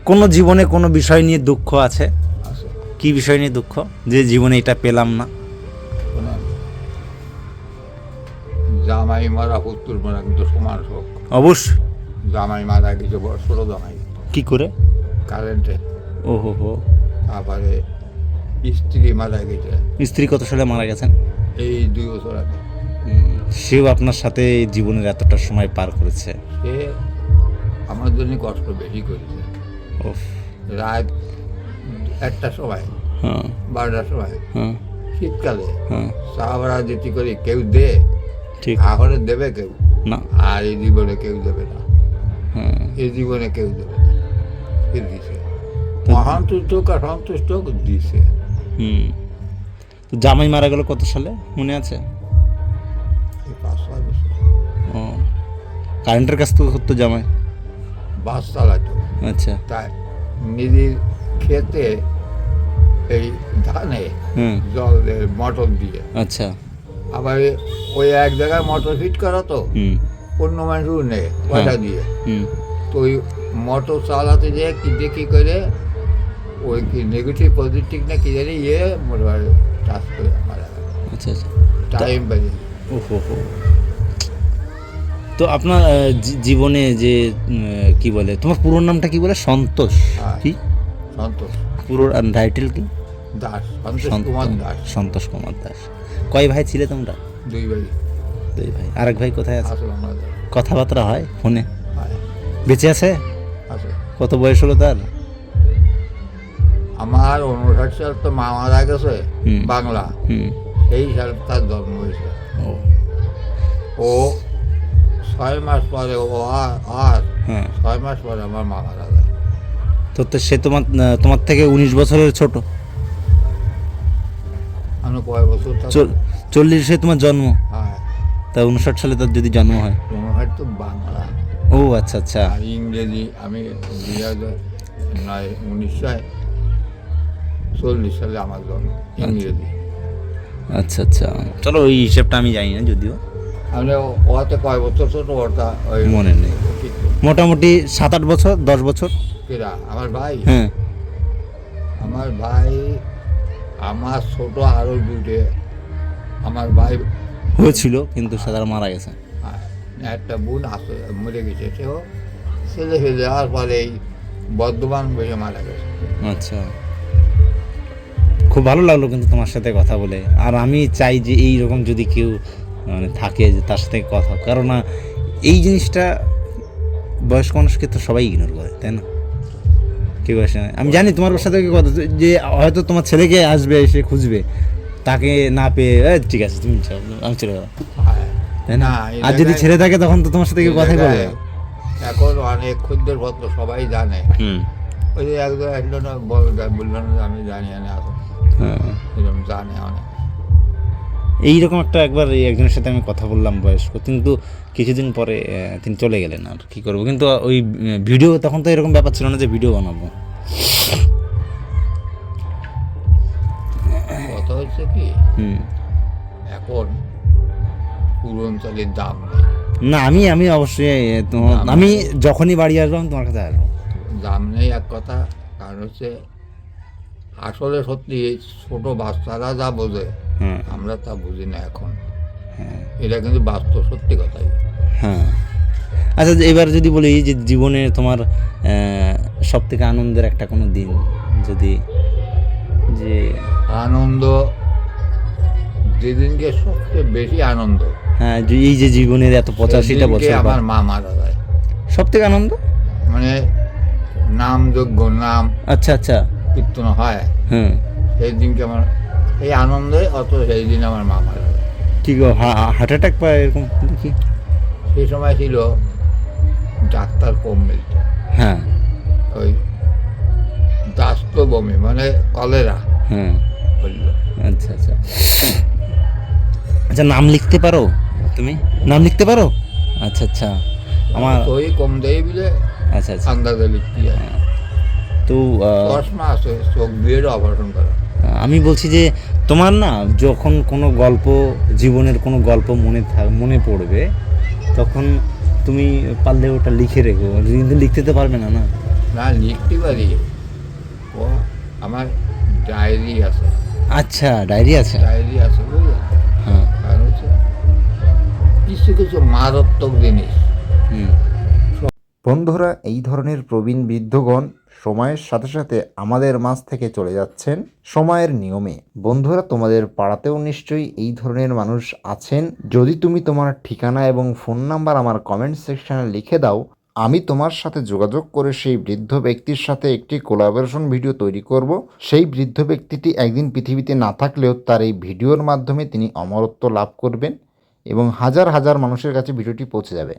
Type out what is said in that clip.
কোনো জীবনে কোনো বিষয় নিয়ে দুঃখ আছে? আছে। কি বিষয় নিয়ে দুঃখ? যে জীবনে এটা পেলাম না। শোনেন, জামাই মারা পুত্র মারা কিন্তু সমান শোক। অবশ্যই। জামাই মারা গেছে, বড় ছোট জামাই, কি করে? কারেন্টে। ও হো হো। তারপরে স্ত্রী মারা গেছে স্ত্রী কত সালে মারা গেছেন? এই 2 বছর আগে। সেও আপনার সাথে জীবনের এতটা সময় পার করেছে। সে আমার জন্য কষ্ট বেশি করেছে। ওফ। রাত 1টার সময়, হ্যাঁ 12টার সময়, হ্যাঁ শীতকালে হ্যাঁ, চা ভাড়া দিতে করে কেউ দে, ঠিক আহরে দেবে কেউ, না। আর এই জীবনে কেউ দেবে না। হ্যাঁ, এই জীবনে কেউ দেবে না। সে দিছে, অসন্তুষ্ট আর সন্তুষ্ট দিছে। হুম। তো জামাই মারা গেল কত সালে মনে আছে? এই 5-6 বছর ও, কারেন্টের কাজ তো করতো জামাই? বাস চালাতো। আচ্ছা। তাই নিজের খেতে এই ধানে হুম। জল দেয় মোটর দিয়ে। আচ্ছা। আবার ওই এক জায়গায় মোটর ফিট করা তো, হুম অন্য মানুষও নেয় পয়সা দিয়ে। হুম। তো ওই মোটর চালাতে যেয়ে কি দেখি করে ওই কি নেগেটিভ পজিটিভ না কি জানি মোটামুটি টাচ করে মারা গেল। আচ্ছা আচ্ছা। টাইম বেরিয়ে ও হো হো। তো আপনার জীবনে যে কি বলে, তোমার পুরো নামটা কি বলে? সন্তোষ? হ্যাঁ। কি সন্তোষ পুরো টাইটেল কি? দাস, সন্তোষ কুমার দাস। সন্তোষ কুমার দাস। কয় ভাই ছিলে তোমরা? 2 ভাই 2 ভাই। আরেক ভাই কোথায় আছে? আসলে আমাদের। কথাবার্তা হয় ফোনে? হ্যাঁ, বেঁচে আছে? আছে। কত বয়স হলো তার? আমার 59 সাল তো মা মারা গেছে হুম। বাংলা, হুম। সেই সাল তার জন্ম হয়েছে। ও ও 6 মাস পরে আর হ্যাঁ। 6 মাস পরে আমার মা মারা যায়। তো সে তোমার থেকে 19 বছরের ছোট? আমি কয় বছর থাকবো? 40-এ তোমার জন্ম, হ্যাঁ, তা 59 সালে তার যদি জন্ম হয়। 59 তো বাংলা ও আচ্ছা আচ্ছা। আর ইংরেজি আমি 1940 সালে আমার জন্ম, ইংরেজি। আচ্ছা আচ্ছা, চলো ওই হিসেবটা আমি জানি না যদিও। আমি ওতে কয় বছর ছোট ওটা ওই মনে নেই। ঠিক মোটামুটি 7-8 বছর, 10 বছর। কিরা আমার ভাই, হ্যাঁ। আমার ভাই আমার ছোট আরো 2টে আমার ভাই হয়েছিল কিন্তু সে তারা মারা গেছে। আর একটা বোন আছে মরে গেছে, সেও ছেলে ফেলে যাওয়ার পরে এই বর্ধমান বসে মারা গেছে। আচ্ছা, খুব ভালো লাগলো কিন্তু তোমার সাথে কথা বলে। আর আমি চাই যে এই রকম যদি কেউ মানে থাকে যে তার সাথে কথা, কারণ এই জিনিসটা বয়স্ক মানুষকে তো সবাই ইগনোর করে, তাই না? কেউ আসে না। আমি জানি তোমার সাথে কথা যে হয়তো তোমার ছেলেকে আসবে, এসে খুঁজবে, তাকে না পেয়ে ঠিক আছে তুমি যাও, আমি চলে যাবো, তাই না? এই আর যদি জায়গায়- ছেলে থাকে তখন তো তোমার সাথে কেউ এই কথাই বলবে জায়গায় না। এখন অনেক ক্ষুদ্র ভদ্র সবাই জানে। হুম। ওই যে একজন আসলো না বললো না যে আমি জানি না, এখন হ্যাঁ। এরকম জানে অনেক। এইরকম একবার এই একজনের সাথে আমি কথা বললাম বয়স্ক, কিন্তু কিছুদিন পরে তিনি চলে গেলেন। আর কি করবো, কিন্তু ওই ভিডিও তখন তো এরকম ব্যাপার ছিল না যে ভিডিও বানাবো। কথা হচ্ছে কি, হুম। এখন পুরন চালের দাম নেই। না আমি অবশ্যই আমি যখনই বাড়ি আসবো আমি তোমার কাছে আসবো। দাম নেই এক কথা, কারণ হচ্ছে আসলে সত্যি এই ছোট বাচ্চারা যা বোঝে হ্যাঁ আমরা তা বুঝি না এখন। হ্যাঁ এটা কিন্তু বাস্তব সত্যি কথাই। হ্যাঁ। আচ্ছা, এবার যদি বলি যে জীবনে তোমার সব থেকে আনন্দের একটা কোনো দিন, যদি যে আনন্দ, যেদিনকে সবচেয়ে বেশি আনন্দ, হ্যাঁ, যে এই যে জীবনের এত 85টা সেদিনকে বছর আমার মা মারা যায়। সব থেকে আনন্দ মানে নাম যজ্ঞ, নাম আচ্ছা আচ্ছা। কীর্তন হয়, হ্যাঁ। সেই দিনকে আমার এই আনন্দে অত, সেই দিন আমার মা মারা যায়। ঠিক, হার্ট অ্যাটাক বা এরকম দেখি। সেই সময় ছিল ডাক্তার কম মিলত, হ্যাঁ ওই দাস্ত বমি মানে কলেরা হ্যাঁ। বলল। আচ্ছা আচ্ছা। আচ্ছা, নাম লিখতে পারো তুমি? নাম লিখতে পারো? আচ্ছা আচ্ছা। আমার ওই কম দেয় বলে আচ্ছা আচ্ছা। আন্দাজে লিখতে যায়। তো চশমা আছে, চোখ দিয়ে অপারেশন করা। আমি বলছি যে তোমার না যখন কোনো গল্প, জীবনের কোনো গল্প মনে পড়বে, তখন তুমি পারলে ওটা লিখে রেখো। কিন্তু লিখতে তো পারবে না, না? না লিখতে পারি, ও আমার ডায়েরি আছে, আচ্ছা, ডায়েরি আছে। ডায়েরি আছে বুঝলেন। হ্যাঁ। কারণ হচ্ছে কিছু কিছু মারাত্মক জিনিস। হুম। বন্ধুরা, এই ধরনের প্রবীণ বৃদ্ধগণ সময়ের সাথে সাথে আমাদের মাঝ থেকে চলে যাচ্ছেন সময়ের নিয়মে। বন্ধুরা, তোমাদের পাড়াতেও নিশ্চয়ই এই ধরনের মানুষ আছেন। যদি তুমি তোমার ঠিকানা এবং ফোন নাম্বার আমার কমেন্ট সেকশনে লিখে দাও, আমি তোমার সাথে যোগাযোগ করে সেই বৃদ্ধ ব্যক্তির সাথে একটি কোলাবোরেশন ভিডিও তৈরি করব। সেই বৃদ্ধ ব্যক্তিটি একদিন পৃথিবীতে না থাকলেও তার এই ভিডিওর মাধ্যমে তিনি অমরত্ব লাভ করবেন এবং হাজার হাজার মানুষের কাছে ভিডিওটি পৌঁছে যাবে।